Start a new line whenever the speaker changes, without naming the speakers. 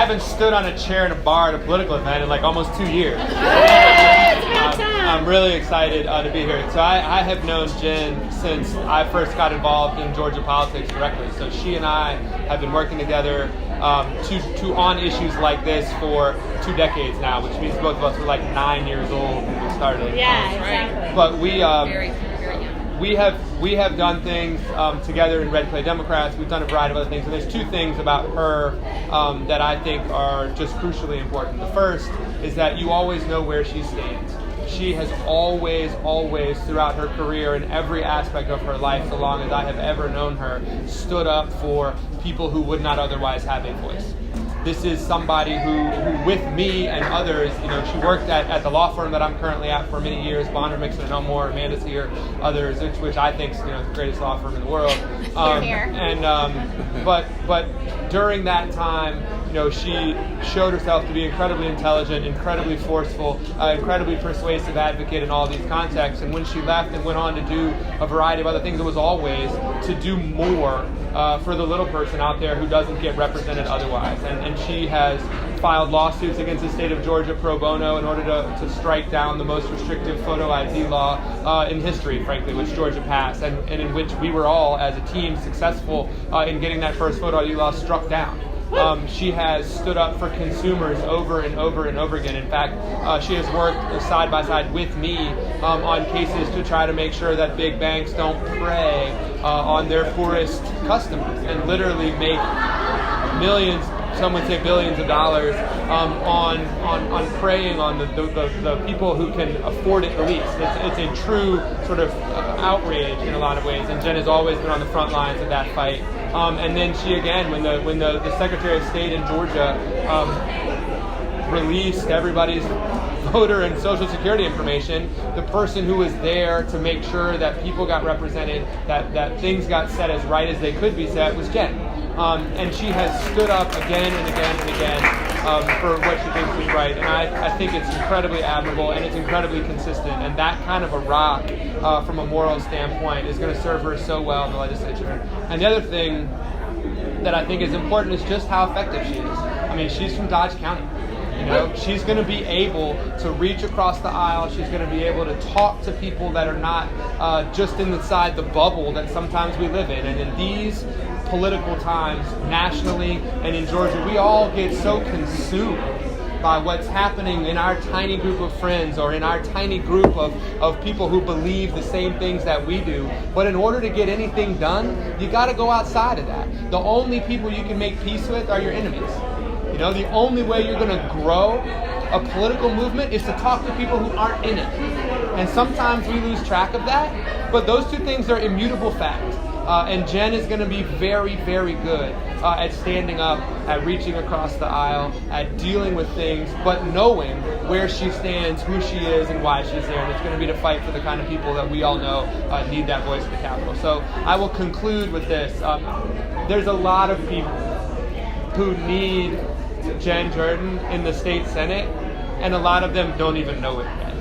haven't stood on a chair in a bar at a political event in like almost 2 years. I'm really excited to be here. So I have known Jen since I first got involved in Georgia politics directly. So she and I have been working together on issues like this for 2 decades now, which means both of us were like 9 years old when we started.
Yeah, exactly.
But
very young.
We have done things together in Red Clay Democrats. We've done a variety of other things. And there's 2 things about her that I think are just crucially important. The first is that you always know where she stands. She has always, throughout her career in every aspect of her life, so long as I have ever known her, stood up for people who would not otherwise have a voice. This is somebody who with me and others, she worked at the law firm that I'm currently at for many years, Bonder, Mixon, and Elmore, Amanda's here, others, which I think is the greatest law firm in the world.
Here.
But during that time, she showed herself to be incredibly intelligent, incredibly forceful, incredibly persuasive advocate in all these contexts. And when she left and went on to do a variety of other things, it was always to do more for the little person out there who doesn't get represented otherwise. And she has filed lawsuits against the state of Georgia pro bono in order to strike down the most restrictive photo ID law in history, frankly, which Georgia passed, and in which we were all, as a team, successful in getting that first photo ID law struck down. She has stood up for consumers over and over and over again. In fact, she has worked side by side with me on cases to try to make sure that big banks don't prey on their poorest customers and literally make millions, some would say billions of dollars on preying on the people who can afford it the least. It's a true sort of outrage in a lot of ways, and Jen has always been on the front lines of that fight. And then she again, when the Secretary of State in Georgia released everybody's voter and social security information, the person who was there to make sure that people got represented, that things got set as right as they could be set, was Jen. And she has stood up again and again and again for what she thinks is right. And I think it's incredibly admirable and it's incredibly consistent. And that kind of a rock from a moral standpoint is going to serve her so well in the legislature. And the other thing that I think is important is just how effective she is. I mean, she's from Dodge County. She's going to be able to reach across the aisle. She's going to be able to talk to people that are not just inside the bubble that sometimes we live in. And in these political times, nationally and in Georgia, we all get so consumed by what's happening in our tiny group of friends or in our tiny group of people who believe the same things that we do. But in order to get anything done, you got to go outside of that. The only people you can make peace with are your enemies. The only way you're going to grow a political movement is to talk to people who aren't in it. And sometimes we lose track of that, but those 2 things are immutable facts. And Jen is going to be very, very good at standing up, at reaching across the aisle, at dealing with things, but knowing where she stands, who she is, and why she's there. And it's going to be to fight for the kind of people that we all know need that voice at the Capitol. So I will conclude with this. There's a lot of people who need Jen Jordan in the state Senate, and a lot of them don't even know it yet.